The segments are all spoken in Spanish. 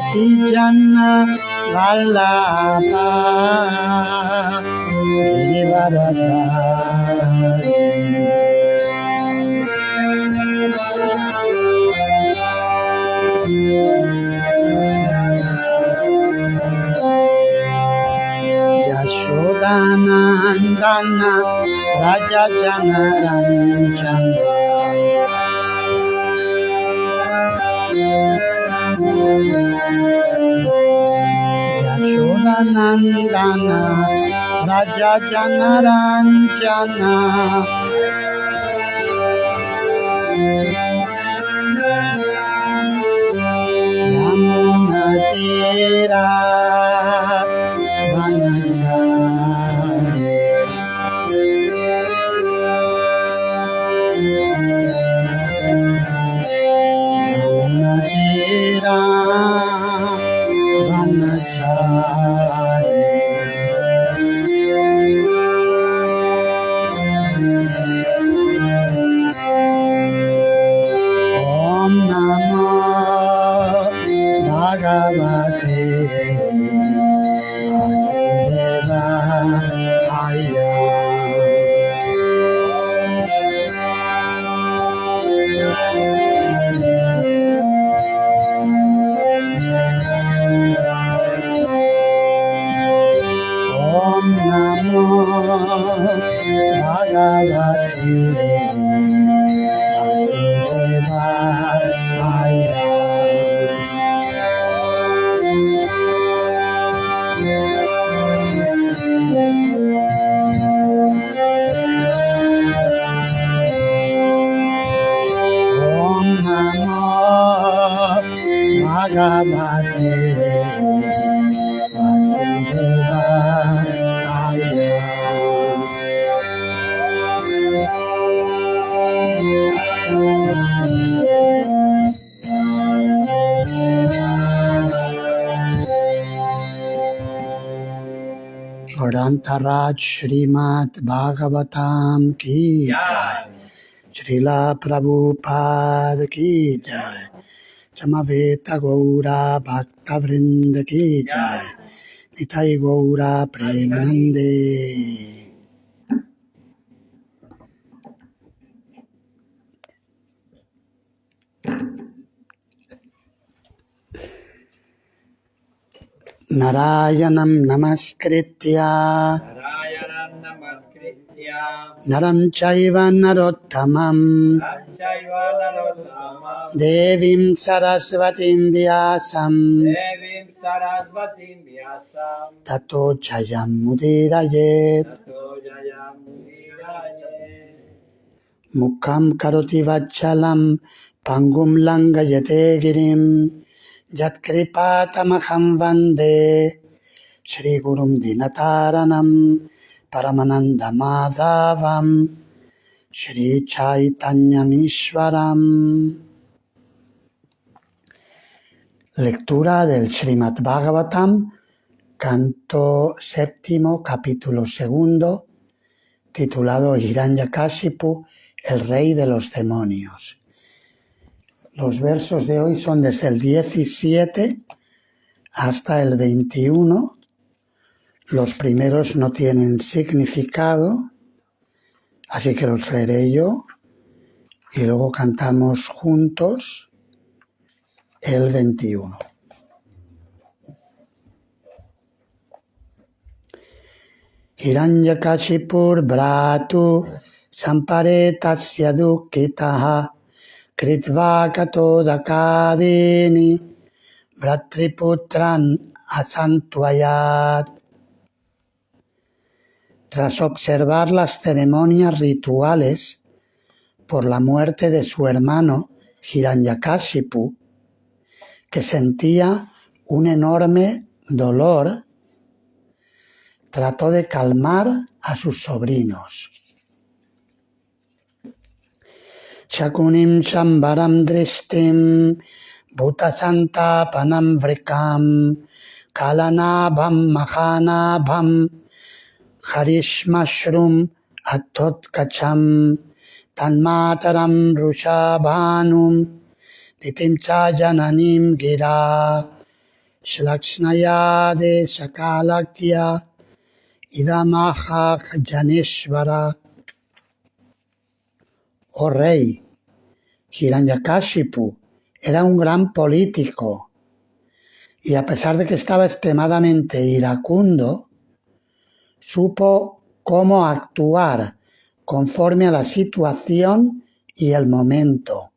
Gopijanna Vallabha Girivaradhari Yashodanandana Raja Janaranjana Yashodanandana Raja Janaranjana Yamuna Tira Vanachari Yamuna Tira Vanachari Om Namo Bhagavate Vasudevaya Om Namo Bhagavate Vasudevaya Om Namo Bhagavate Gaurantharaj Srimad Bhagavatam ki jai, Srila Prabhupada ki jai, Samaveta Gaura Bhakta Vrinda ki jai, Nitai Gaura Premanande. Narayanam Namaskritya Naram Chaiva Narottamam Devim Saraswatim Vyasam Tato Jayam Mudirayet Mukham Karoti Vachalam Pangum Langayate Girim Yat Kripatamaham Vande Shri Gurum Dinataranam Paramananda Madhavam Shri Chaitanyamishwaram. Lectura del Srimad Bhagavatam, canto séptimo, capítulo segundo, titulado Hiranyakashipu, el rey de los demonios. Los versos de hoy son desde el 17 hasta el 21. Los primeros no tienen significado, así que los leeré yo y luego cantamos juntos el 21. Hiranyakashipur bratu sampare tasya dukkitaha Kritva katodakadini Vratriputran asantuayat. Tras observar las ceremonias rituales por la muerte de su hermano Hiranyakashipu, que sentía un enorme dolor, trató de calmar a sus sobrinos. Shakunim Shambaram Drishtim Bhutasantapanam Vrikam Kalanabham Mahanabham Harishmashrum Atotkacham Tanmataram Rushabhanum Ditim Chajananim Gira Shlakshnayade Sakalakya Idamaha Janeshvara. Oh rey, Hiranyakashipu era un gran político y a pesar de que estaba extremadamente iracundo, supo cómo actuar conforme a la situación y el momento.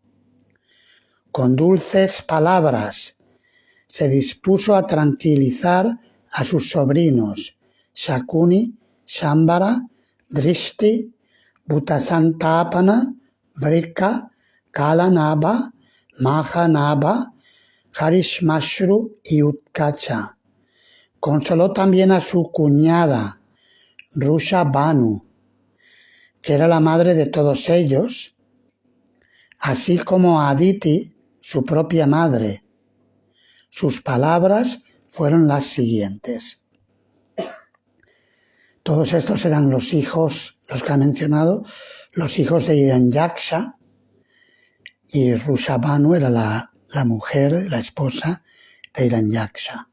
Con dulces palabras se dispuso a tranquilizar a sus sobrinos Shakuni, Shambhara, Drishti, Bhutasantapana, Vrika, Kalanabha, Mahanabha, Harishmashru y Utkacha. Consoló también a su cuñada, Rushabhanu, que era la madre de todos ellos, así como a Aditi, su propia madre. Sus palabras fueron las siguientes. Todos estos eran los hijos, los que ha mencionado, los hijos de Hiranyaksha, y Rushabhanu era la mujer, la esposa de Hiranyaksha.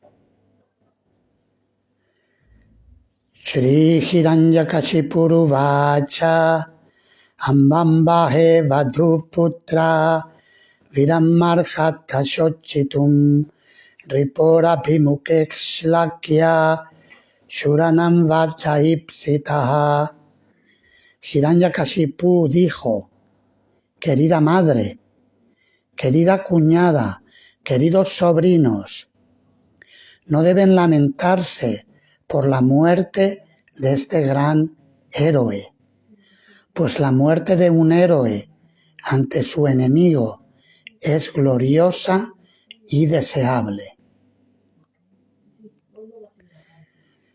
Shri Hiranyakashipuru Vacha Ambambahe Vadhuputra Virammarhata Shochitum Ripora Bhimukekslakya Shuranam Vartaipsitaha. Hiranyakashipu dijo: querida madre, querida cuñada, queridos sobrinos, no deben lamentarse por la muerte de este gran héroe, pues la muerte de un héroe ante su enemigo es gloriosa y deseable.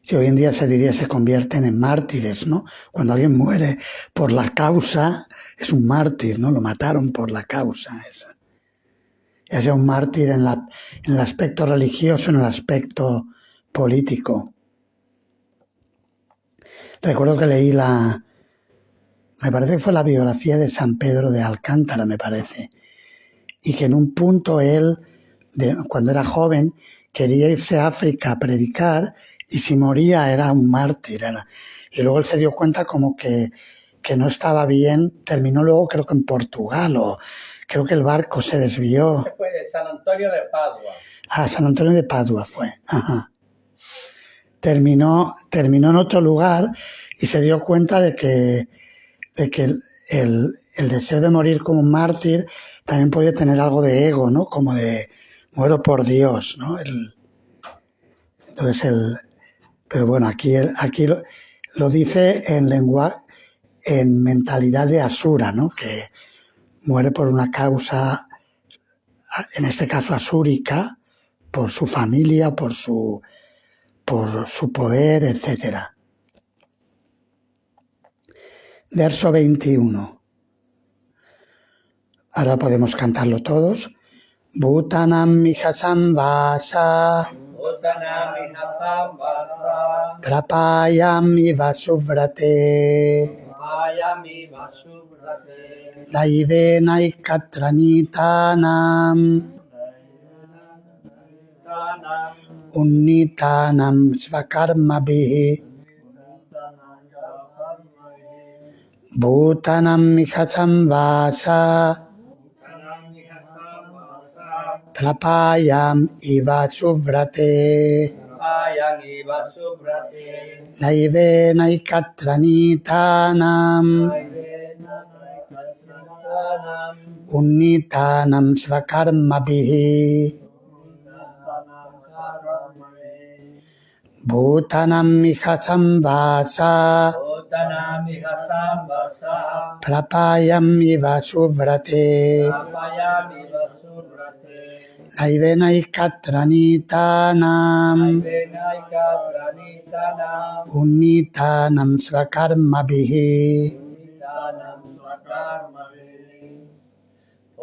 Si hoy en día se diría se convierten en mártires, ¿no? Cuando alguien muere por la causa, es un mártir, ¿no? Lo mataron por la causa esa. Ya sea un mártir en el aspecto religioso, en el aspecto político. Recuerdo que leí me parece que fue la biografía de San Pedro de Alcántara, me parece, y que en un punto él, cuando era joven, quería irse a África a predicar y si moría era un mártir. Y luego él se dio cuenta como que no estaba bien, terminó luego creo que en Portugal o creo que el barco se desvió. Fue de San Antonio de Padua. Ah, San Antonio de Padua fue. Ajá. Terminó en otro lugar y se dio cuenta de que el deseo de morir como un mártir también podía tener algo de ego, ¿no? Como de muero por Dios, ¿no? Pero bueno, aquí lo dice en mentalidad de asura, ¿no? Que muere por una causa, en este caso asúrica, por su familia, por su poder, etc. Verso 21. Ahora podemos cantarlo todos. Bhutanam mihasam vasa Prapayam iva suvrate Daivena ikatranitanam Unnitanam svakarmabhihi Bhutanam mihasam vasa Prapayam iva suvrate Naivena ikatranitanam Unnitanam svakarmabhihi Bhutanam mihasam vasa Prapayam iva suvrate Naivena ikatranitanam Unnitanam svakarmabhihi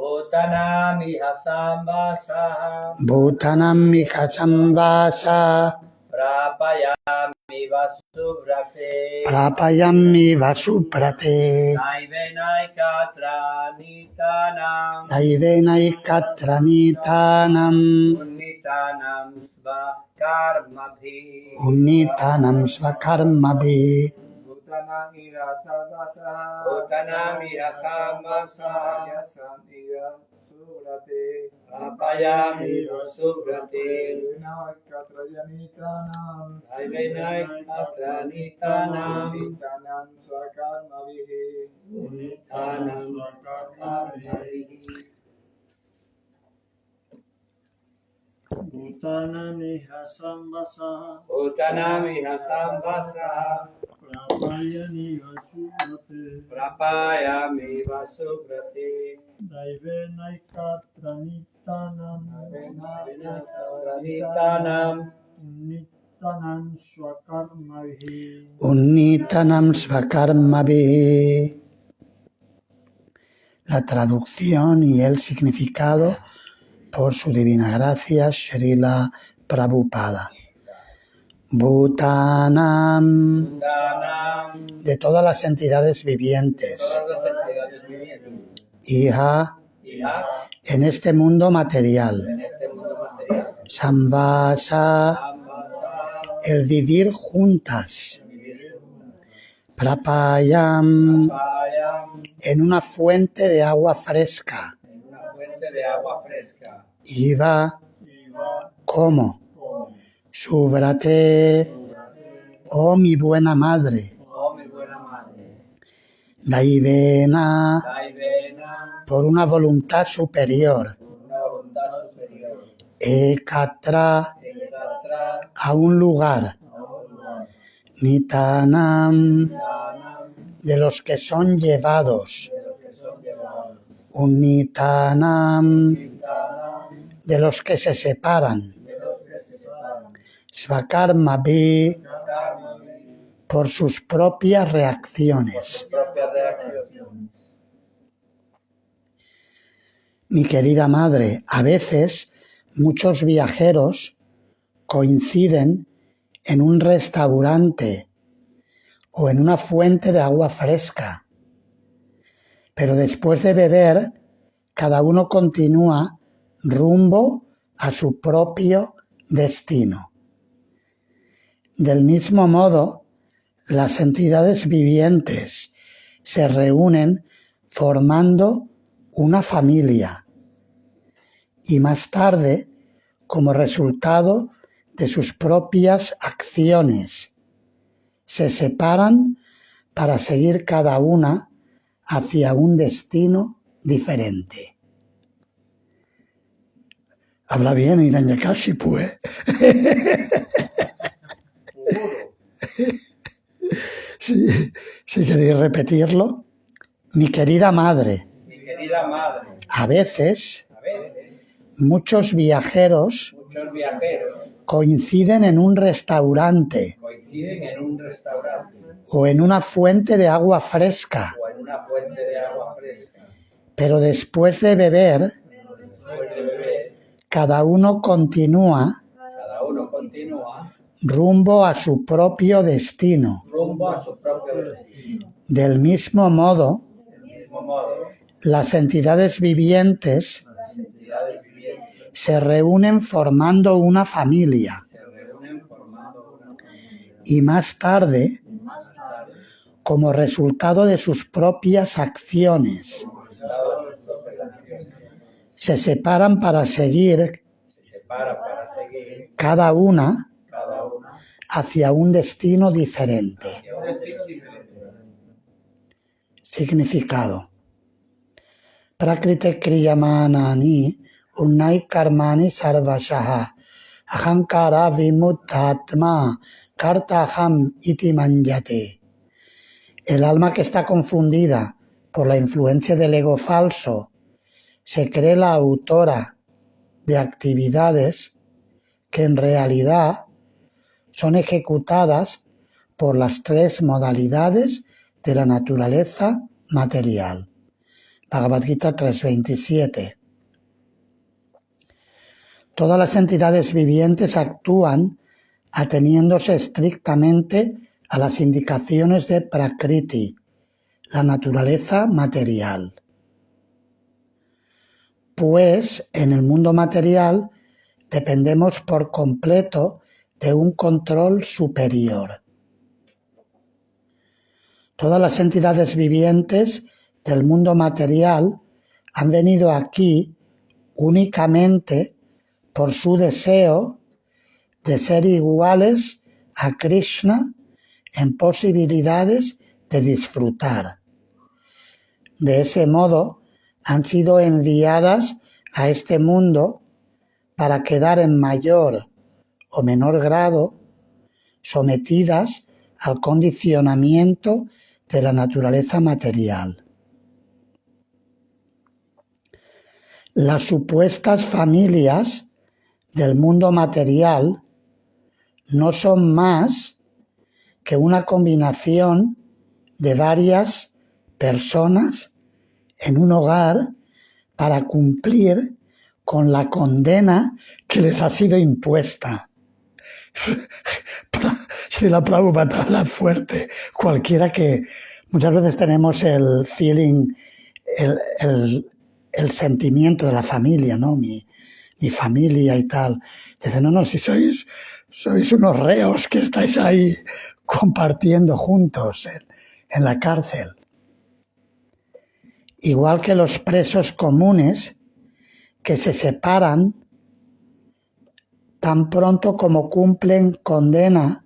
Bhutanam iha sambasa. Bhutanam Mikasambasa. Prapayami vasubrate. Prapayami Vasuprate. Naivenaikatra nitanam. Naivenaikatranitanam. Unitanam svakarmabhi. Unitanam Svakarmabhi. Bhutanam ira sarvasa. Bhutanam iha sambasa. Yasam ira surate. Prapayami vasubrate. Vinakatrayanitanam. Naivenaikatra nitanam. Unitanam svakarmavihi. Unitanam svakarmabhi. Bhutanamiha sambasa Bhutanamiha sambasa. prapayani vasubhate Prapayami vasubrate. daivenaikatranittanam Nitanam. nittanam swakarmavihi. Unitanam Svakarmabhi. La traducción y el significado por su divina gracia, Srila Prabhupada. Bhutanam, Bhutanam. de todas las entidades vivientes, Todas las entidades vivientes. Iha, Iha. en este mundo material, En este mundo material. Sambasa, Sambasa. el vivir juntas, Prapayam, Prapayam. en una fuente de agua fresca, En una fuente de agua fresca. Iva, como, Subrate, oh mi buena madre, Oh, mi buena madre. Daivena, Daivena. por una voluntad superior, Una voluntad superior. Ekatra, Ekatra. a un lugar, Nitanam, Tanam. de los que son llevados, De los que son llevados. Unitanam, Tanam. de los que se separan, De los que se separan. Svakarmabhi, Karma. por sus propias reacciones. Propia reacción. Mi querida madre, a veces muchos viajeros coinciden en un restaurante o en una fuente de agua fresca, pero después de beber, cada uno continúa rumbo a su propio destino. Del mismo modo, las entidades vivientes se reúnen formando una familia y más tarde, como resultado de sus propias acciones, se separan para seguir cada una hacia un destino diferente. Habla bien Hiranyakashipu, ¿eh? Si queréis repetirlo. Mi querida madre, Mi querida madre. a veces A veces, muchos viajeros muchos viajeros coinciden en un restaurante coinciden en un restaurante o en una fuente de agua fresca, o en una fuente de agua fresca. pero después de beber, Después de beber, cada uno continúa cada uno continúa rumbo a su propio destino. rumbo a su propio destino. Del mismo modo, Del mismo modo, las entidades vivientes las entidades vivientes se reúnen formando una familia se reúnen formando una familia. y más tarde, Más tarde, como resultado de sus propias acciones, como resultado de sus operaciones, se separan para seguir se separan para seguir cada una cada una hacia un destino diferente. hacia un destino diferente. Significado. Prakrite kriyamanani unnai karmani sarvashaha ahankara vimuttatma kartaham iti manjate. El alma que está confundida por la influencia del ego falso se cree la autora de actividades que en realidad son ejecutadas por las tres modalidades de la naturaleza material: Bhagavad Gita 3.27. Todas las entidades vivientes actúan ateniéndose estrictamente a las indicaciones de Prakriti, la naturaleza material. Pues en el mundo material dependemos por completo de un control superior. Todas las entidades vivientes del mundo material han venido aquí únicamente por su deseo de ser iguales a Krishna en posibilidades de disfrutar. De ese modo, han sido enviadas a este mundo para quedar en mayor o menor grado sometidas al condicionamiento de la naturaleza material. Las supuestas familias del mundo material no son más que una combinación de varias personas en un hogar para cumplir con la condena que les ha sido impuesta. Srila Prabhupada habla fuerte. Cualquiera que muchas veces tenemos el feeling, el sentimiento de la familia, ¿no? Mi familia y tal. Dice, no, si sois unos reos que estáis ahí compartiendo juntos en la cárcel. Igual que los presos comunes que se separan tan pronto como cumplen condena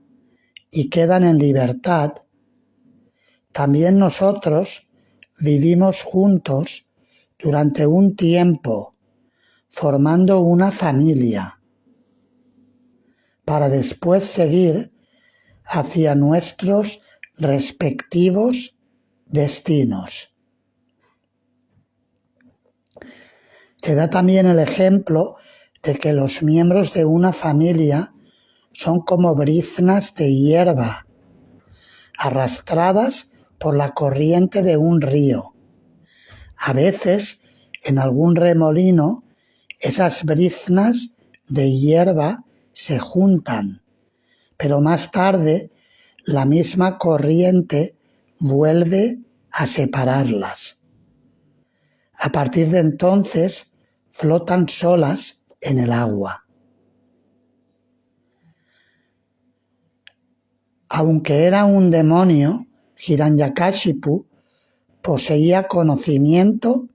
y quedan en libertad, también nosotros vivimos juntos durante un tiempo, formando una familia, para después seguir hacia nuestros respectivos destinos. Se da también el ejemplo de que los miembros de una familia son como briznas de hierba, arrastradas por la corriente de un río. A veces, en algún remolino, esas briznas de hierba se juntan, pero más tarde la misma corriente vuelve a separarlas. A partir de entonces, flotan solas en el agua. Aunque era un demonio, Hiranyakashipu poseía conocimiento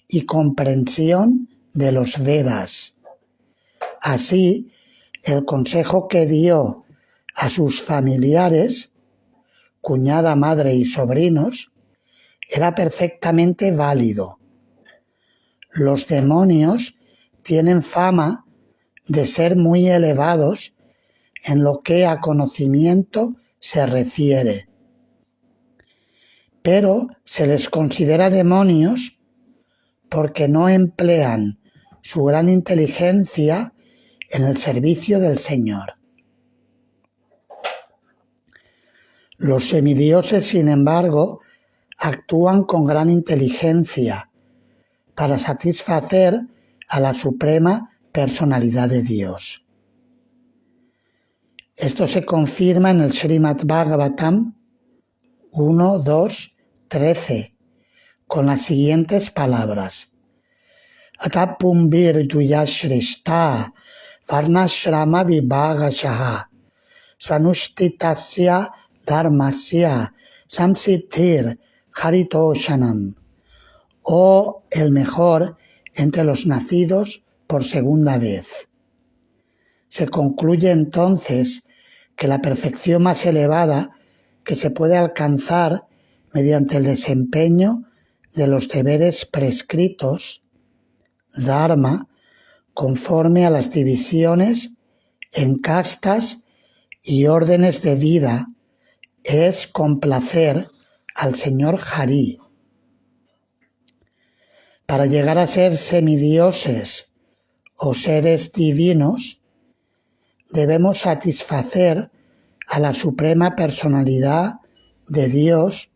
y comprensión de los Vedas. Así, el consejo que dio a sus familiares, cuñada, madre y sobrinos, era perfectamente válido. Los demonios tienen fama de ser muy elevados en lo que a conocimiento se refiere, pero se les considera demonios porque no emplean su gran inteligencia en el servicio del Señor. Los semidioses, sin embargo, actúan con gran inteligencia para satisfacer a la suprema personalidad de Dios. Esto se confirma en el Srimad Bhagavatam 1.2.13 con las siguientes palabras: Atapumbir duyashrishta varnashrama vibhagashaha svanushtitasya dharmasya samsiddhir haritoshanam. O el mejor entre los nacidos por segunda vez. Se concluye entonces que la perfección más elevada que se puede alcanzar mediante el desempeño de los deberes prescritos, dharma, conforme a las divisiones en castas y órdenes de vida, es complacer al Señor Hari. Para llegar a ser semidioses o seres divinos, debemos satisfacer a la suprema personalidad de Dios,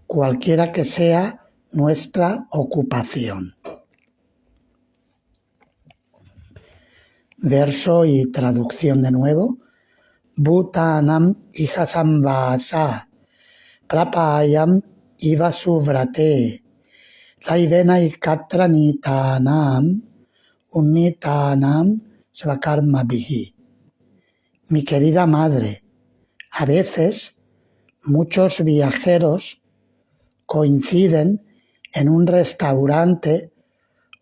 cualquiera que sea nuestra ocupación. Verso y traducción de nuevo. Bhutanam ihasambhasa prapayam iva suvrate laivenai katranitanam unnitanam svakarmabhihi. Mi querida madre, a veces muchos viajeros coinciden en un restaurante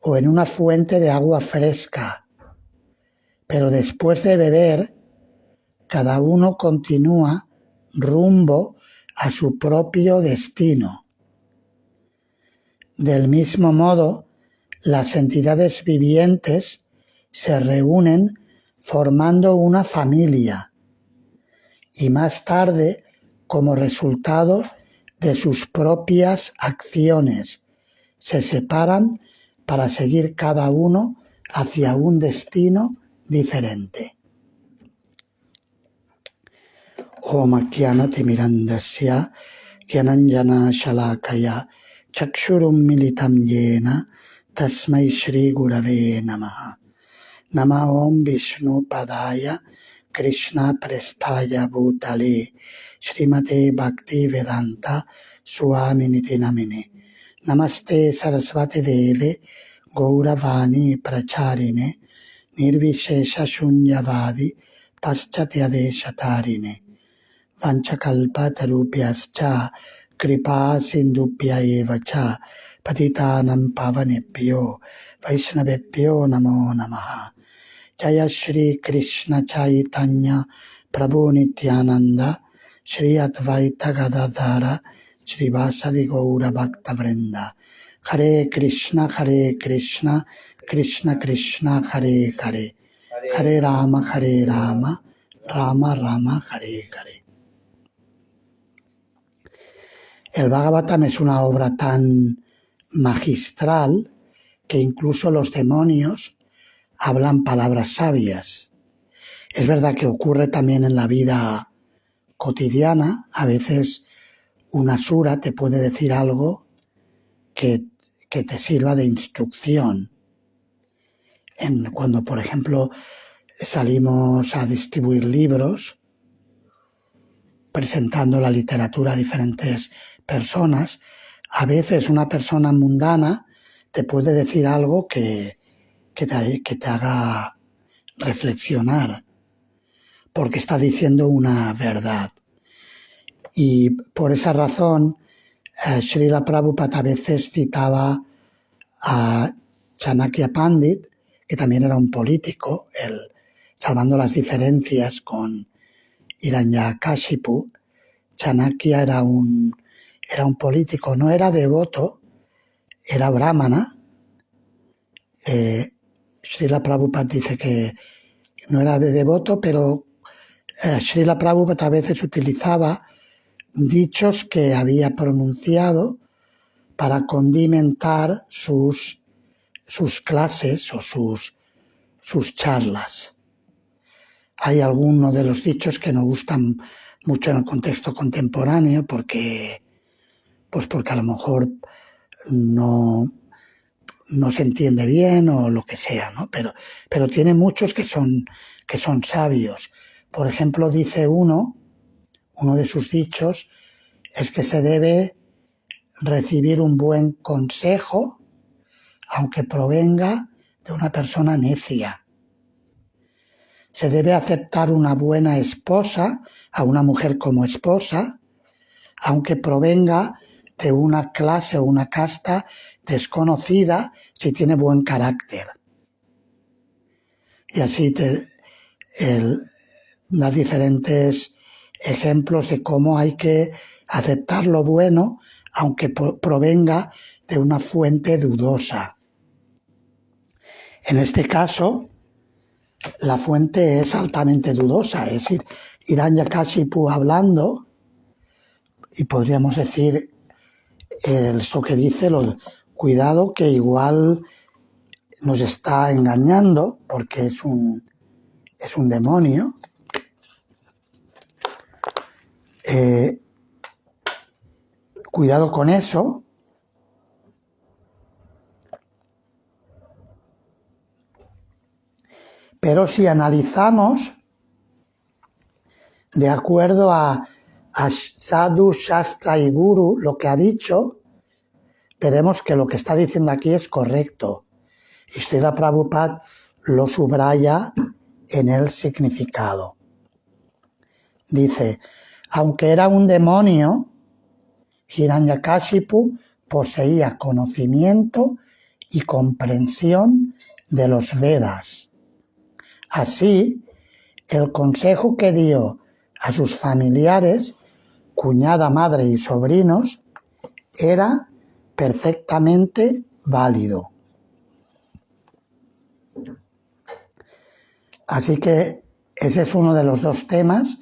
o en una fuente de agua fresca, pero después de beber, cada uno continúa rumbo a su propio destino. Del mismo modo, las entidades vivientes se reúnen formando una familia y más tarde, como resultado de sus propias acciones, se separan para seguir cada uno hacia un destino diferente. Om Gyanati Mirandasya Gyananjana Shalakaya Chakshurum Militam Yena Tasmai Shri Gurave Namaha. Nama Om Vishnu Padaya Krishna Prestaya Bhutale Srimate Bhakti Vedanta Swamini Namine. Namaste Sarasvati Deve Gauravani Pracharine Nirvishesha Shunyavadi Paschatyadeshatarine Vanchakalpatarupyascha Kripa Sindupya Evacha Patitanam Pavanebhyo Vaishnavebhyo Namo Namaha. Jaya Shri Krishna Chaitanya Prabhu Nityananda Shri Advaita Gadadhara Shri Vasadi Gaura Bhakta Vrinda. Hare Krishna Krishna Krishna Hare Hare Hare Rama Rama Rama Hare Hare. El Bhagavatam es una obra tan magistral que incluso los demonios hablan palabras sabias. Es verdad que ocurre también en la vida cotidiana. A veces una sura te puede decir algo que te sirva de instrucción. Cuando, por ejemplo, salimos a distribuir libros, presentando la literatura a diferentes personas, a veces una persona mundana te puede decir algo que te haga reflexionar, porque está diciendo una verdad. Y por esa razón, Srila Prabhupada a veces citaba a Chanakya Pandit, que también era un político, salvando las diferencias con Hiranyakashipu. Chanakya era un político, no era devoto, era brahmana. Srila Prabhupada dice que no era devoto, pero Srila Prabhupada a veces utilizaba dichos que había pronunciado para condimentar sus clases o sus charlas. Hay algunos de los dichos que no gustan mucho en el contexto contemporáneo porque a lo mejor no se entiende bien o lo que sea, ¿no? Pero tiene muchos que son sabios. Por ejemplo, dice uno de sus dichos es que se debe recibir un buen consejo aunque provenga de una persona necia. Se debe aceptar una buena esposa a una mujer como esposa, aunque provenga de una clase o una casta desconocida si tiene buen carácter. Y así da diferentes ejemplos de cómo hay que aceptar lo bueno, aunque provenga de una fuente dudosa. En este caso, la fuente es altamente dudosa, es decir, Hiranyakashipu hablando, y podríamos decir esto que dice, cuidado que igual nos está engañando porque es un demonio. Cuidado con eso, Pero si analizamos de acuerdo a Sadhu, Shastra y Guru lo que ha dicho, veremos que lo que está diciendo aquí es correcto. Y Srila Prabhupada lo subraya en el significado. Dice, aunque era un demonio, Hiranyakashipu poseía conocimiento y comprensión de los Vedas. Así, el consejo que dio a sus familiares, cuñada, madre y sobrinos, era perfectamente válido. Así que ese es uno de los dos temas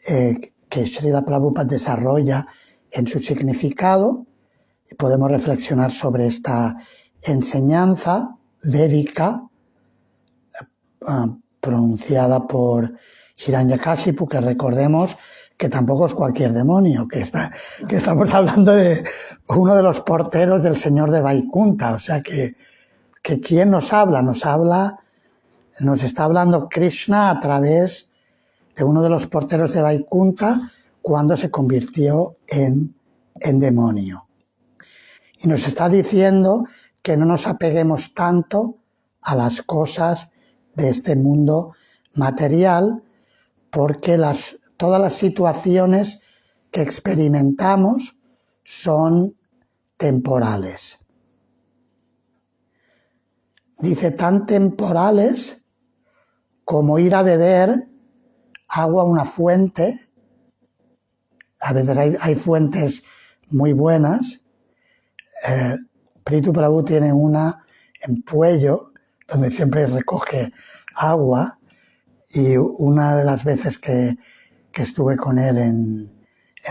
que Srila Prabhupada desarrolla en su significado. Podemos reflexionar sobre esta enseñanza védica pronunciada por Hiranyakashipu, que recordemos que tampoco es cualquier demonio, que estamos hablando de uno de los porteros del Señor de Vaikunta. O sea que ¿quién nos habla? Nos está hablando Krishna a través de uno de los porteros de Vaikunta cuando se convirtió en demonio. Y nos está diciendo que no nos apeguemos tanto a las cosas de este mundo material, porque todas las situaciones que experimentamos son temporales. Dice, tan temporales como ir a beber agua a una fuente. A veces hay fuentes muy buenas. Prithu Prabhu tiene una en Puello, donde siempre recoge agua, y una de las veces que estuve con él en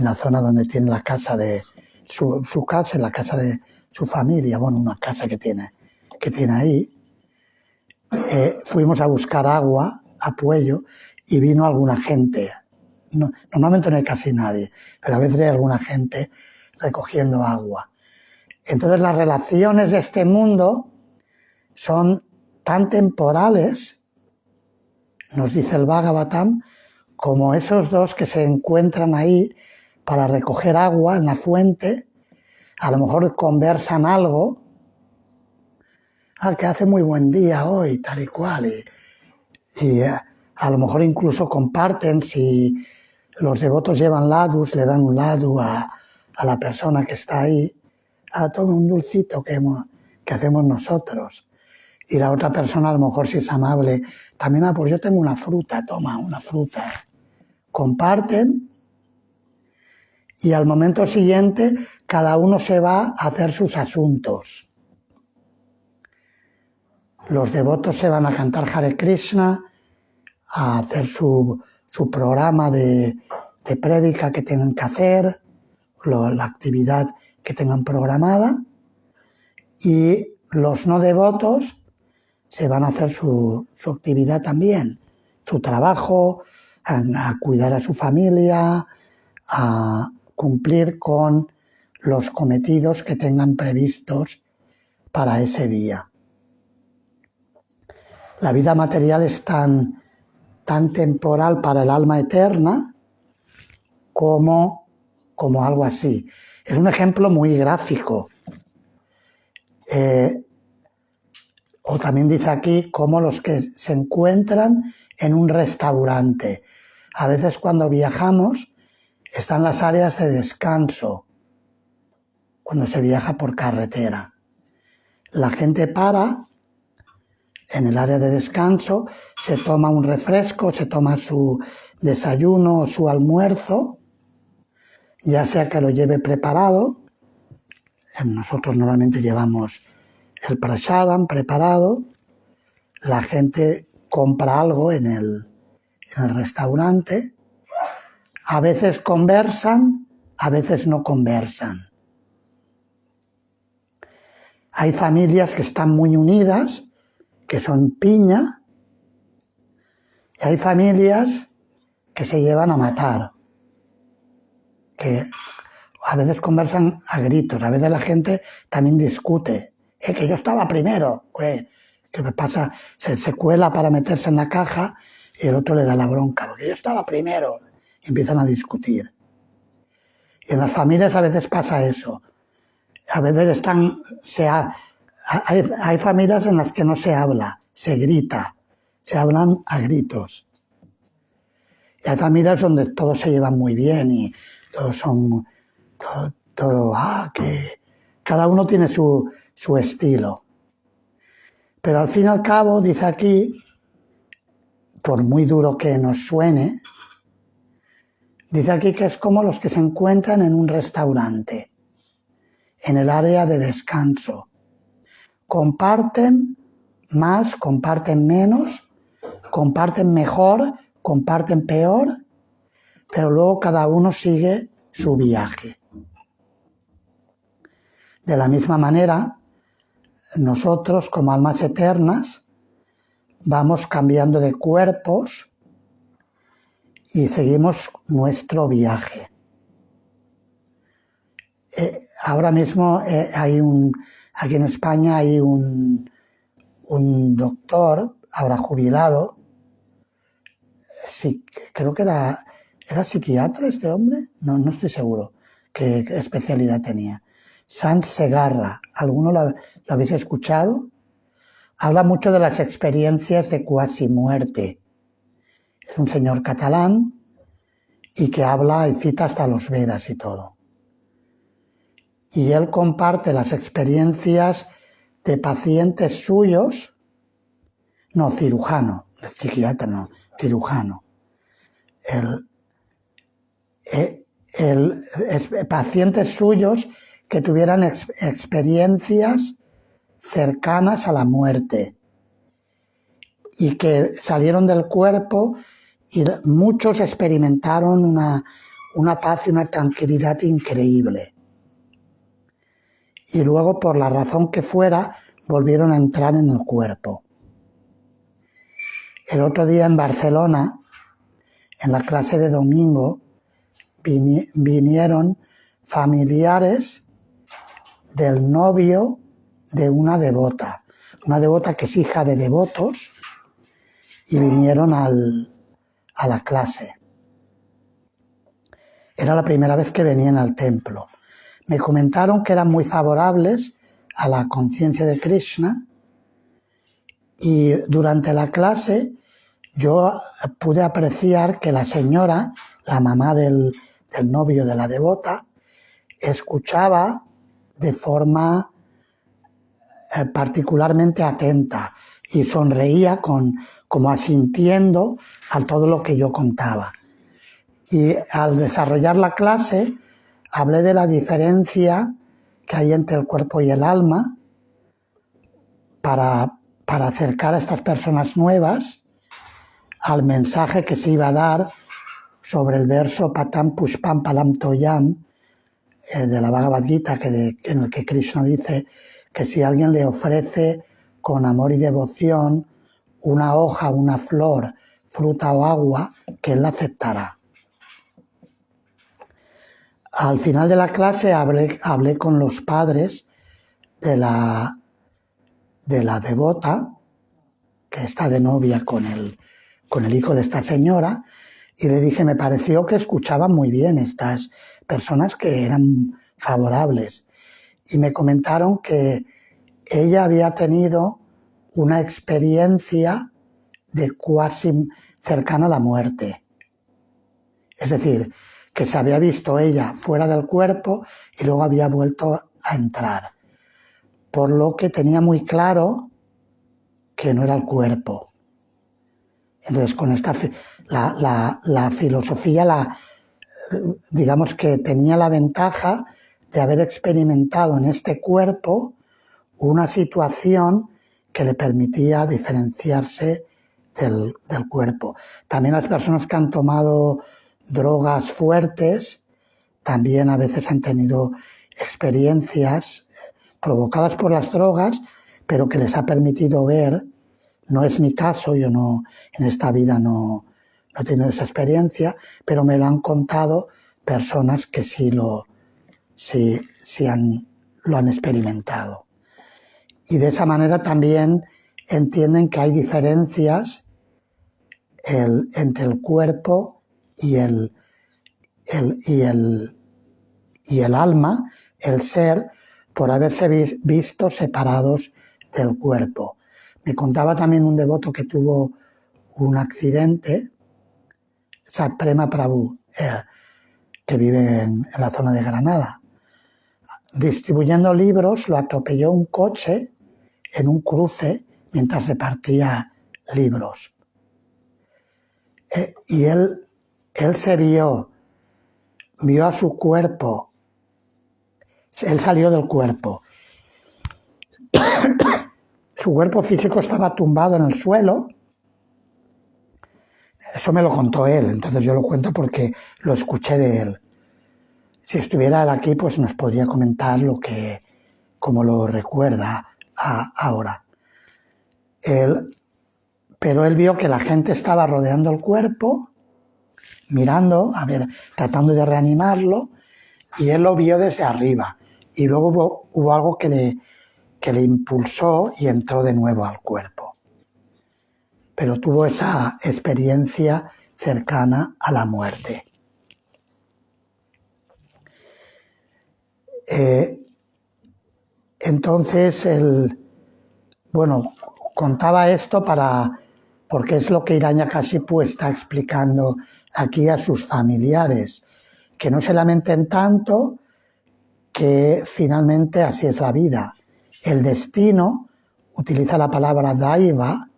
la zona donde tiene la casa de su casa, en la casa de su familia, bueno, una casa que tiene ahí, fuimos a buscar agua a Puello y vino alguna gente. No, normalmente no hay casi nadie, pero a veces hay alguna gente recogiendo agua. Entonces las relaciones de este mundo son tan temporales, nos dice el Bhagavatam, como esos dos que se encuentran ahí para recoger agua en la fuente. A lo mejor conversan algo, que hace muy buen día hoy, tal y cual, y a lo mejor incluso comparten. Si los devotos llevan ladus, le dan un ladu a la persona que está ahí, tome un dulcito que hacemos nosotros. Y la otra persona, a lo mejor, si es amable, también, pues yo tengo una fruta, toma una fruta. Comparten y al momento siguiente cada uno se va a hacer sus asuntos. Los devotos se van a cantar Hare Krishna, a hacer su programa de prédica que tengan que hacer, la actividad que tengan programada, y los no devotos se van a hacer su actividad también, su trabajo, a cuidar a su familia, a cumplir con los cometidos que tengan previstos para ese día. La vida material es tan temporal para el alma eterna como algo así. Es un ejemplo muy gráfico. O también dice aquí como los que se encuentran en un restaurante. A veces cuando viajamos están las áreas de descanso, cuando se viaja por carretera. La gente para en el área de descanso, se toma un refresco, se toma su desayuno o su almuerzo, ya sea que lo lleve preparado. Nosotros normalmente llevamos el prasadam preparado. La gente compra algo en el restaurante. A veces conversan, a veces no conversan. Hay familias que están muy unidas, que son piña, y hay familias que se llevan a matar, que a veces conversan a gritos, a veces la gente también discute, que yo estaba primero, que que pasa, se cuela para meterse en la caja y el otro le da la bronca, porque yo estaba primero. Y empiezan a discutir. Y en las familias a veces pasa eso. A veces hay familias en las que no se habla, se grita, se hablan a gritos. Y hay familias donde todos se llevan muy bien y todos son, que cada uno tiene su estilo. Pero al fin y al cabo, dice aquí, por muy duro que nos suene, dice aquí que es como los que se encuentran en un restaurante, en el área de descanso. Comparten más, comparten menos, comparten mejor, comparten peor, pero luego cada uno sigue su viaje. De la misma manera, nosotros como almas eternas vamos cambiando de cuerpos y seguimos nuestro viaje. Ahora mismo aquí en España hay un doctor, ahora jubilado, creo que era psiquiatra este hombre, no estoy seguro qué especialidad tenía. Sanz Segarra, ¿alguno lo habéis escuchado? Habla mucho de las experiencias de cuasi muerte. Es un señor catalán y que habla y cita hasta los Vedas y todo. Y él comparte las experiencias de pacientes suyos, no, cirujano, psiquiatra no, cirujano. Pacientes suyos que tuvieran experiencias cercanas a la muerte y que salieron del cuerpo y muchos experimentaron una paz y una tranquilidad increíble. Y luego, por la razón que fuera, volvieron a entrar en el cuerpo. El otro día en Barcelona, en la clase de domingo, vinieron familiares del novio de una devota que es hija de devotos, y vinieron a la clase. Era la primera vez que venían al templo. Me comentaron que eran muy favorables a la conciencia de Krishna, y durante la clase yo pude apreciar que la señora, la mamá del novio de la devota, escuchaba de forma particularmente atenta y sonreía como asintiendo a todo lo que yo contaba. Y al desarrollar la clase hablé de la diferencia que hay entre el cuerpo y el alma para acercar a estas personas nuevas al mensaje que se iba a dar sobre el verso Patam Pushpam Palam Toyam de la Bhagavad Gita, en el que Krishna dice que si alguien le ofrece con amor y devoción una hoja, una flor, fruta o agua, que él la aceptará. Al final de la clase hablé con los padres de la devota, que está de novia con el hijo de esta señora, y le dije, me pareció que escuchaban muy bien estas personas que eran favorables. Y me comentaron que ella había tenido una experiencia de cuasi cercana a la muerte. Es decir, que se había visto ella fuera del cuerpo y luego había vuelto a entrar. Por lo que tenía muy claro que no era el cuerpo. Entonces, con esta la filosofía, digamos que tenía la ventaja de haber experimentado en este cuerpo una situación que le permitía diferenciarse del cuerpo. También las personas que han tomado drogas fuertes también a veces han tenido experiencias provocadas por las drogas, pero que les ha permitido ver. No es mi caso, yo no, en esta vida no he tenido esa experiencia, pero me lo han contado personas que sí lo han experimentado. Y de esa manera también entienden que hay diferencias entre el cuerpo y el alma, el ser, por haberse visto separados del cuerpo. Me contaba también un devoto que tuvo un accidente, Satprema Prabhu, que vive en la zona de Granada. Distribuyendo libros, lo atropelló un coche en un cruce mientras repartía libros. Y él se vio a su cuerpo, él salió del cuerpo. Su cuerpo físico estaba tumbado en el suelo. Eso me lo contó él, entonces yo lo cuento porque lo escuché de él. Si estuviera él aquí, pues nos podría comentar cómo lo recuerda ahora. Pero él vio que la gente estaba rodeando el cuerpo, mirando, tratando de reanimarlo, y él lo vio desde arriba. Y luego hubo algo que le impulsó y entró de nuevo al cuerpo. Pero tuvo esa experiencia cercana a la muerte. Entonces, contaba esto porque es lo que Hiranyakashipu está explicando aquí a sus familiares, que no se lamenten tanto, que finalmente así es la vida. El destino, utiliza la palabra daiva,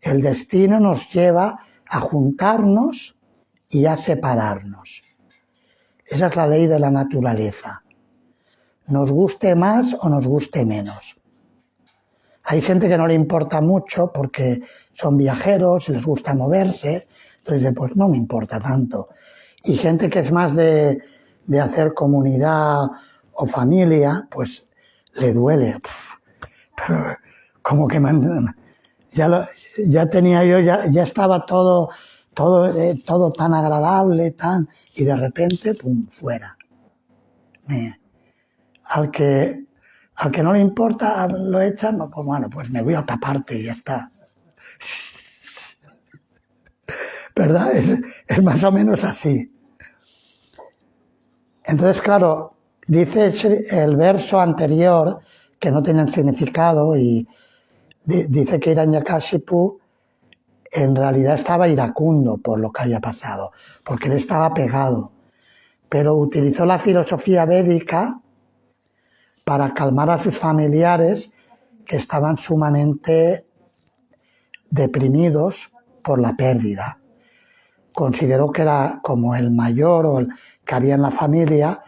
el destino nos lleva a juntarnos y a separarnos. Esa es la ley de la naturaleza. Nos guste más o nos guste menos. Hay gente que no le importa mucho porque son viajeros y les gusta moverse, entonces pues no me importa tanto. Y gente que es más de hacer comunidad o familia, pues le duele. Pero como que ya tenía yo, ya estaba todo tan agradable, y de repente, pum, fuera. Al que no le importa, lo echan, pues bueno, pues me voy a otra parte y ya está. ¿Verdad? Es más o menos así. Entonces, claro, dice el verso anterior, que no tiene significado, y dice que Hiranyakashipu en realidad estaba iracundo por lo que había pasado, porque él estaba pegado, pero utilizó la filosofía védica para calmar a sus familiares que estaban sumamente deprimidos por la pérdida. Consideró que era como el mayor o el que había en la familia,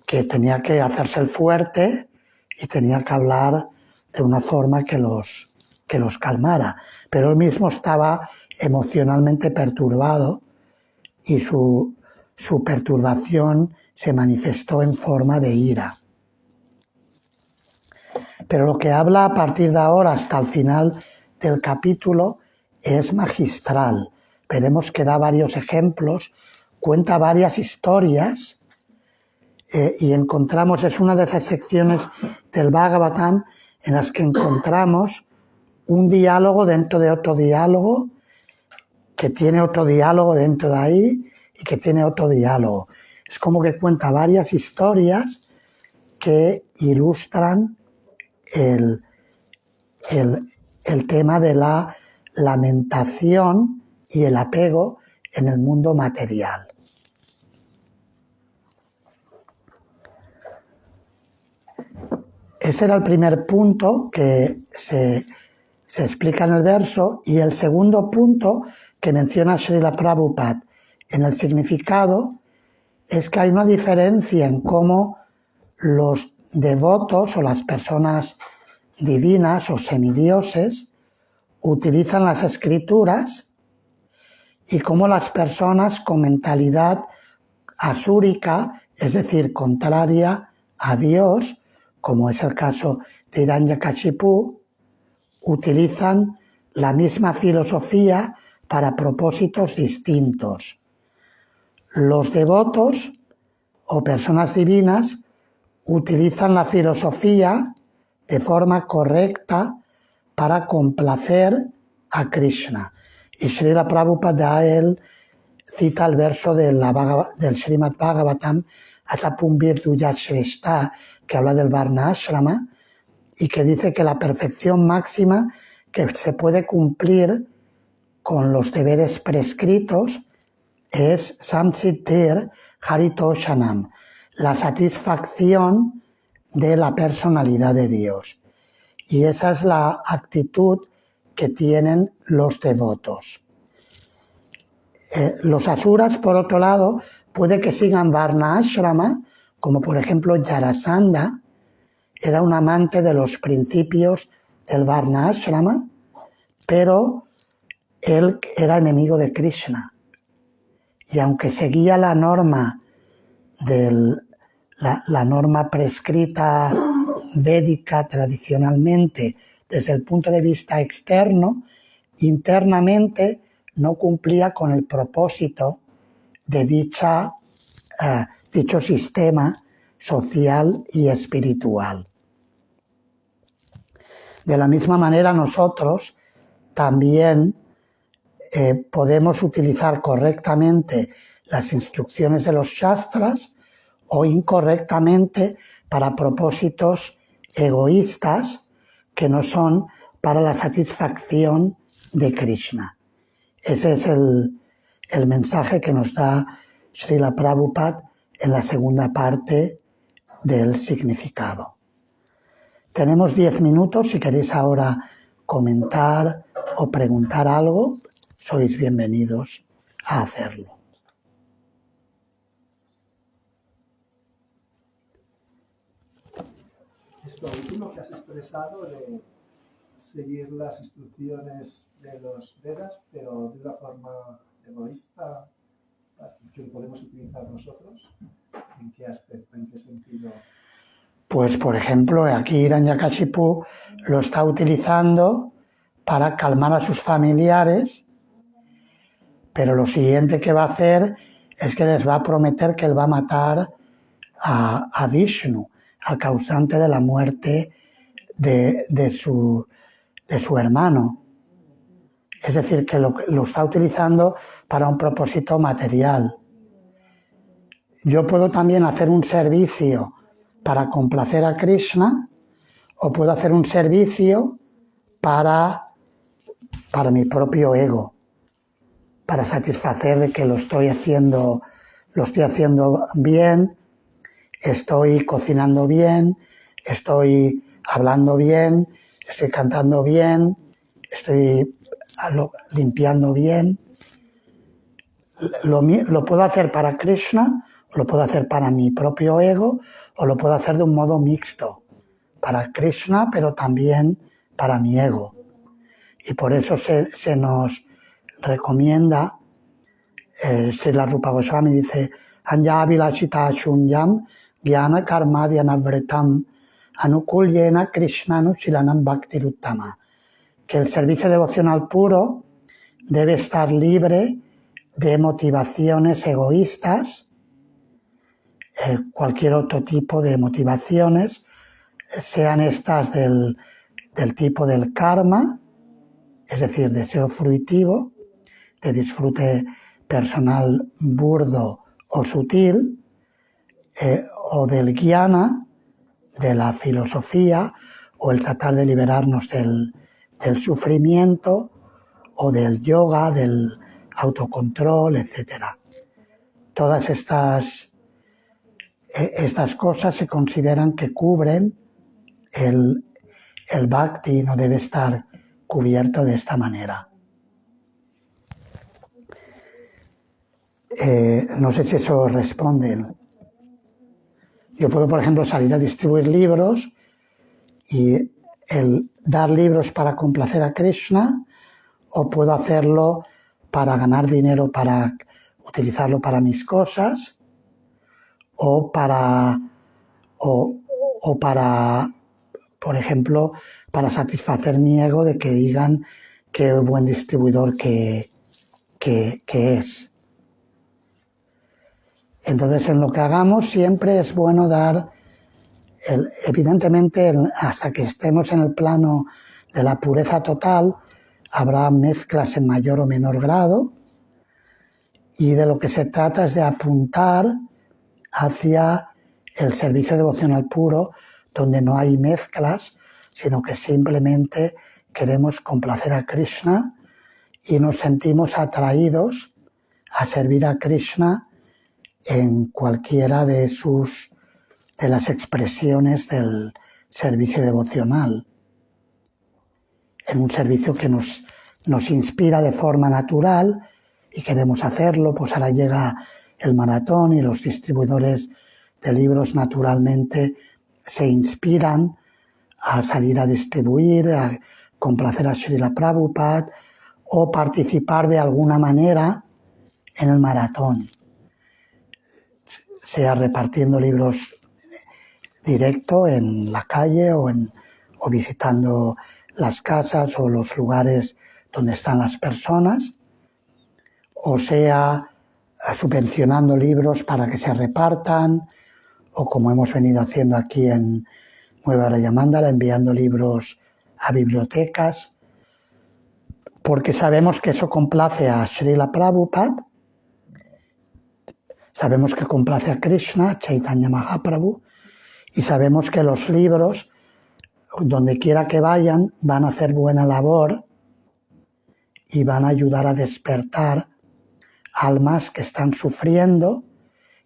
que tenía que hacerse el fuerte y tenía que hablar de una forma que los calmara. Pero él mismo estaba emocionalmente perturbado y su perturbación se manifestó en forma de ira. Pero lo que habla a partir de ahora hasta el final del capítulo es magistral. Veremos que da varios ejemplos, cuenta varias historias y encontramos, es una de esas secciones del Bhagavatam en las que encontramos un diálogo dentro de otro diálogo, que tiene otro diálogo dentro de ahí y que tiene otro diálogo. Es como que cuenta varias historias que ilustran el tema de la lamentación y el apego en el mundo material. Ese era el primer punto que se explica en el verso, y el segundo punto que menciona Srila Prabhupada en el significado es que hay una diferencia en cómo los devotos o las personas divinas o semidioses utilizan las escrituras y cómo las personas con mentalidad asúrica, es decir, contraria a Dios, como es el caso de Hiranyakashipu, utilizan la misma filosofía para propósitos distintos. Los devotos o personas divinas utilizan la filosofía de forma correcta para complacer a Krishna. Y Srila Prabhupada cita el verso del Srimad Bhagavatam, Atapumbir Duyat Shrestha, que habla del Varna Ashrama y que dice que la perfección máxima que se puede cumplir con los deberes prescritos es Samsiddhir Haritoshanam, la satisfacción de la personalidad de Dios. Y esa es la actitud que tienen los devotos. Los asuras, por otro lado, puede que sigan Varna Ashrama, como por ejemplo Jarasandha, era un amante de los principios del Varna Ashrama, pero él era enemigo de Krishna. Y aunque seguía la norma la norma prescrita védica tradicionalmente desde el punto de vista externo, internamente no cumplía con el propósito de dicho sistema social y espiritual. De la misma manera, nosotros también podemos utilizar correctamente las instrucciones de los Shastras o incorrectamente para propósitos egoístas que no son para la satisfacción de Krishna. Ese es el mensaje que nos da Srila Prabhupada en la segunda parte del significado. Tenemos 10 minutos, si queréis ahora comentar o preguntar algo, sois bienvenidos a hacerlo. Esto último que has expresado de seguir las instrucciones de los Vedas, pero de una forma egoísta, que podemos utilizar nosotros, ¿en qué aspecto, en qué sentido? Pues, por ejemplo, aquí Hiranyakashipu lo está utilizando para calmar a sus familiares, pero lo siguiente que va a hacer es que les va a prometer que él va a matar a Vishnu, al causante de la muerte de su hermano. Es decir, que lo está utilizando para un propósito material. Yo puedo también hacer un servicio para complacer a Krishna, o puedo hacer un servicio para mi propio ego, para satisfacer de que lo estoy haciendo bien, estoy cocinando bien, estoy hablando bien, estoy cantando bien, estoy limpiando bien. Lo puedo hacer para Krishna, o lo puedo hacer para mi propio ego, o lo puedo hacer de un modo mixto, para Krishna, pero también para mi ego. Y por eso se nos recomienda, Srila Rupa Goswami dice, Anya Vilashita Shunyam Gyana Karmadhyanavretam Anukulyena Krishnanu Shilanam Bhaktiruttama, que el servicio devocional puro debe estar libre de motivaciones egoístas, cualquier otro tipo de motivaciones, sean estas del tipo del karma, es decir, deseo fruitivo, de disfrute personal burdo o sutil, o del jnana, de la filosofía, o el tratar de liberarnos del sufrimiento, o del yoga, del autocontrol, etc. Todas estas cosas se consideran que cubren el bhakti, no debe estar cubierto de esta manera. No sé si eso responde. Yo puedo, por ejemplo, salir a distribuir libros y dar libros para complacer a Krishna, o puedo hacerlo para ganar dinero, para utilizarlo para mis cosas, o para, por ejemplo, para satisfacer mi ego de que digan qué buen distribuidor que es. Entonces, en lo que hagamos siempre es bueno dar, evidentemente, hasta que estemos en el plano de la pureza total, habrá mezclas en mayor o menor grado, y de lo que se trata es de apuntar hacia el servicio devocional puro, donde no hay mezclas, sino que simplemente queremos complacer a Krishna y nos sentimos atraídos a servir a Krishna en cualquiera de las expresiones del servicio devocional, en un servicio que nos inspira de forma natural y queremos hacerlo. Pues ahora llega el maratón y los distribuidores de libros naturalmente se inspiran a salir a distribuir, a complacer a Srila Prabhupada o participar de alguna manera en el maratón, sea repartiendo libros directo en la calle o visitando las casas o los lugares donde están las personas, o sea subvencionando libros para que se repartan, o como hemos venido haciendo aquí en Nueva Rayamandala, enviando libros a bibliotecas, porque sabemos que eso complace a Srila Prabhupada, sabemos que complace a Krishna, Chaitanya Mahaprabhu, y sabemos que los libros, donde quiera que vayan, van a hacer buena labor y van a ayudar a despertar almas que están sufriendo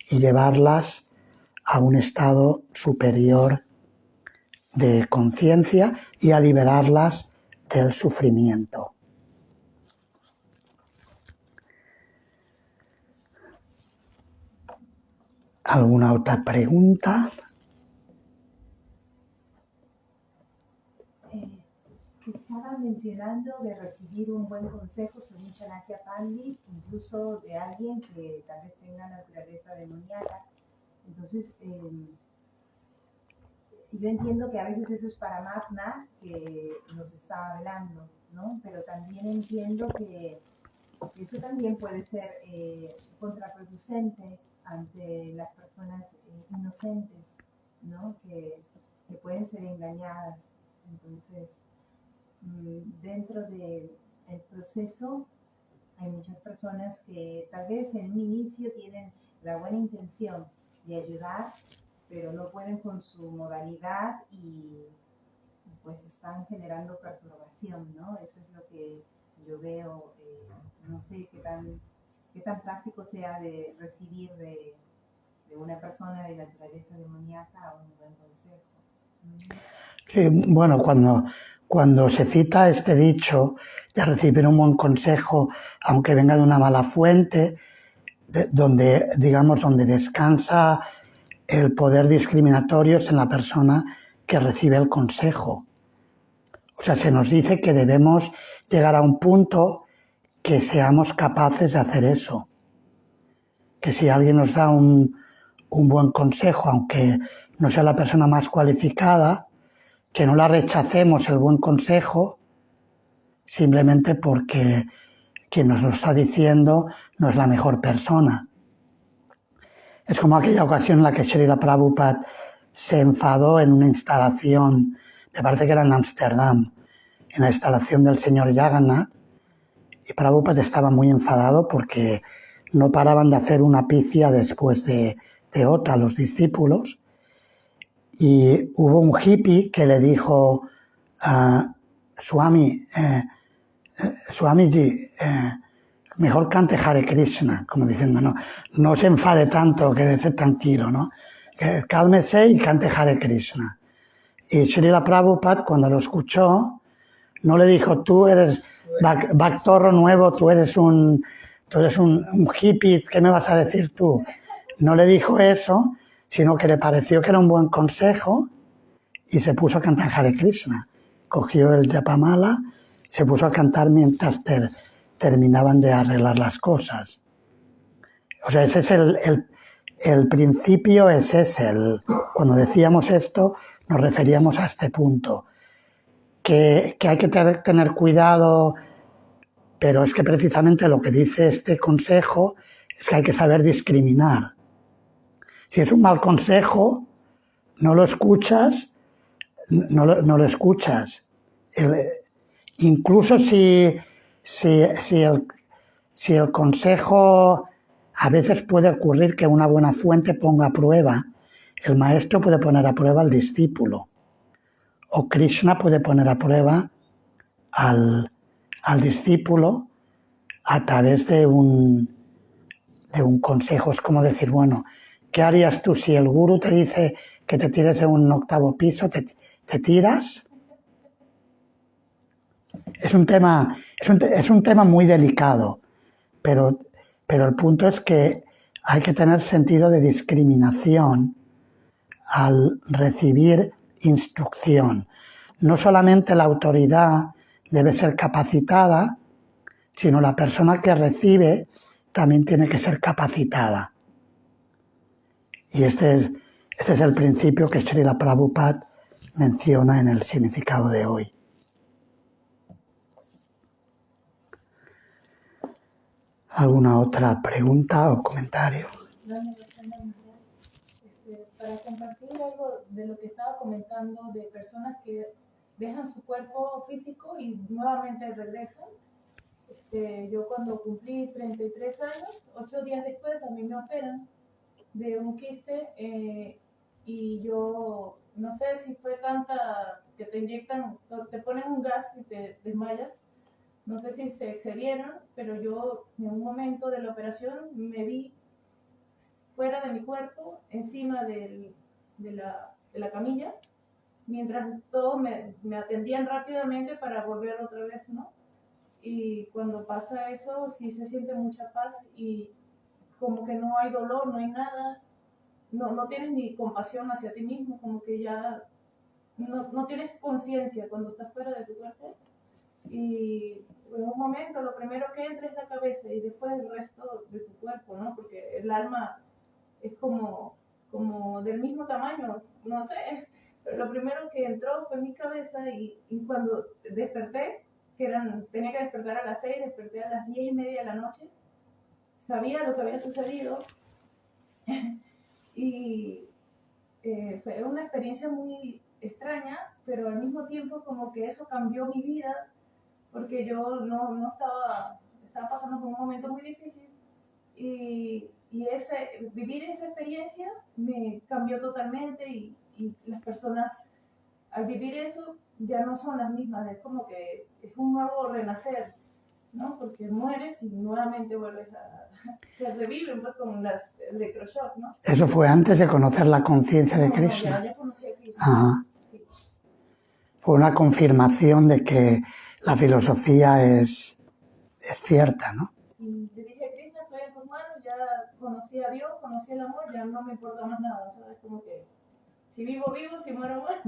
y llevarlas a un estado superior de conciencia y a liberarlas del sufrimiento. ¿Alguna otra pregunta? Estaba mencionando de recibir un buen consejo sobre un Chanakya Pandit, incluso de alguien que tal vez tenga naturaleza demoníaca. Entonces, yo entiendo que a veces eso es Paramatma que nos está hablando, ¿no? Pero también entiendo que eso también puede ser contraproducente ante las personas inocentes, ¿no? Que pueden ser engañadas. Entonces, dentro del proceso hay muchas personas que tal vez en un inicio tienen la buena intención de ayudar, pero no pueden con su modalidad y pues están generando perturbación, ¿no? Eso es lo que yo veo. No sé qué tan práctico sea de recibir de una persona de naturaleza demoníaca un buen consejo. Sí, bueno, cuando se cita este dicho de recibir un buen consejo, aunque venga de una mala fuente, donde descansa el poder discriminatorio es en la persona que recibe el consejo. O sea, se nos dice que debemos llegar a un punto que seamos capaces de hacer eso. Que si alguien nos da un buen consejo, aunque no sea la persona más cualificada, que no la rechacemos el buen consejo simplemente porque quien nos lo está diciendo no es la mejor persona. Es como aquella ocasión en la que Srila Prabhupada se enfadó en una instalación, me parece que era en Ámsterdam, en la instalación del señor Jagannath, y Prabhupada estaba muy enfadado porque no paraban de hacer una pifia después de otra los discípulos, y hubo un hippie que le dijo a Swamiji, mejor cante Hare Krishna, como diciendo, no se enfade tanto, que debe ser tranquilo, ¿no? Que cálmese y cante Hare Krishna. Y Srila Prabhupada, cuando lo escuchó, no le dijo, tú eres Bhaktorro nuevo, tú eres un hippie, ¿qué me vas a decir tú? No le dijo eso, sino que le pareció que era un buen consejo y se puso a cantar Hare Krishna. Cogió el Japamala, se puso a cantar mientras terminaban de arreglar las cosas. O sea, ese es el principio, es ese. Cuando decíamos esto, nos referíamos a este punto. Que hay que tener cuidado, pero es que precisamente lo que dice este consejo es que hay que saber discriminar. Si es un mal consejo, no lo escuchas, no lo escuchas. incluso si el consejo, a veces puede ocurrir que una buena fuente ponga a prueba, el maestro puede poner a prueba al discípulo, o Krishna puede poner a prueba al discípulo a través de un consejo. Es como decir, bueno, ¿qué harías tú si el gurú te dice que te tires en un 8º piso? ¿Te tiras? Es un tema muy delicado, pero el punto es que hay que tener sentido de discriminación al recibir instrucción. No solamente la autoridad debe ser capacitada, sino la persona que recibe también tiene que ser capacitada. Y este es el principio que Srila Prabhupada menciona en el significado de hoy. ¿Alguna otra pregunta o comentario? Para compartir algo de lo que estaba comentando de personas que dejan su cuerpo físico y nuevamente regresan. Yo cuando cumplí 33 años, 8 días después a mí me operan de un quiste y yo no sé si fue tanta que te inyectan, te ponen un gas y te desmayas. No sé si se excedieron, pero yo en un momento de la operación me vi fuera de mi cuerpo, encima de la camilla, mientras todos me atendían rápidamente para volver otra vez, ¿no? Y cuando pasa eso, sí se siente mucha paz y como que no hay dolor, no hay nada, no tienes ni compasión hacia ti mismo, como que ya no tienes conciencia cuando estás fuera de tu cuerpo. Y en un momento lo primero que entra es la cabeza y después el resto de tu cuerpo, ¿no? Porque el alma es como del mismo tamaño, no sé, pero lo primero que entró fue mi cabeza y cuando desperté, tenía que despertar a las 6, desperté a las 10:30 de la noche, sabía lo que había sucedido y fue una experiencia muy extraña, pero al mismo tiempo como que eso cambió mi vida, porque yo no estaba pasando por un momento muy difícil y vivir esa experiencia me cambió totalmente y las personas al vivir eso ya no son las mismas, es como que es un nuevo renacer, ¿no? Porque mueres y nuevamente se reviven pues con las electroshock, ¿no? Eso fue antes de conocer la conciencia de Krishna. No, ya conocí a Krishna. Ajá. Sí. Fue una confirmación de que la filosofía es cierta, ¿no? Y te dije, Krishna, estoy en tus manos, ya conocí a Dios, conocí el amor, ya no me importa más nada, ¿sabes? Como que si vivo, si muero, muero.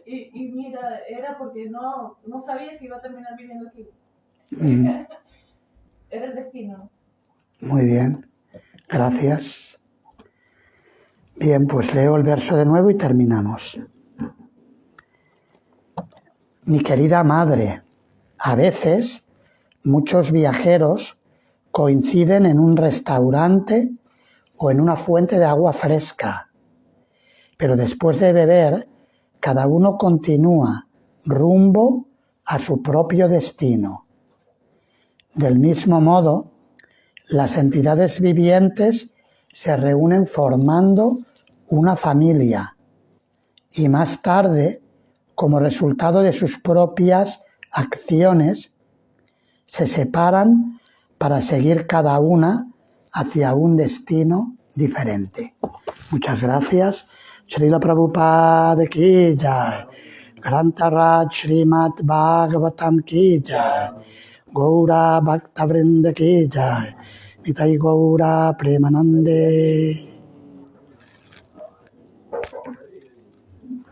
Y mira, era porque no sabía que iba a terminar viviendo aquí. Era el destino. Muy bien, gracias. Bien, pues leo el verso de nuevo y terminamos. Mi querida madre, a veces muchos viajeros coinciden en un restaurante o en una fuente de agua fresca, pero después de beber, cada uno continúa rumbo a su propio destino. Del mismo modo, las entidades vivientes se reúnen formando una familia y más tarde, como resultado de sus propias acciones, se separan para seguir cada una hacia un destino diferente. Muchas gracias. Srila Prabhupada ki jai. Grantaraj Srimad Bhagavatam ki jai. Gaura Bhakta Vrinda ki jai. Nitai Gaura Premanande.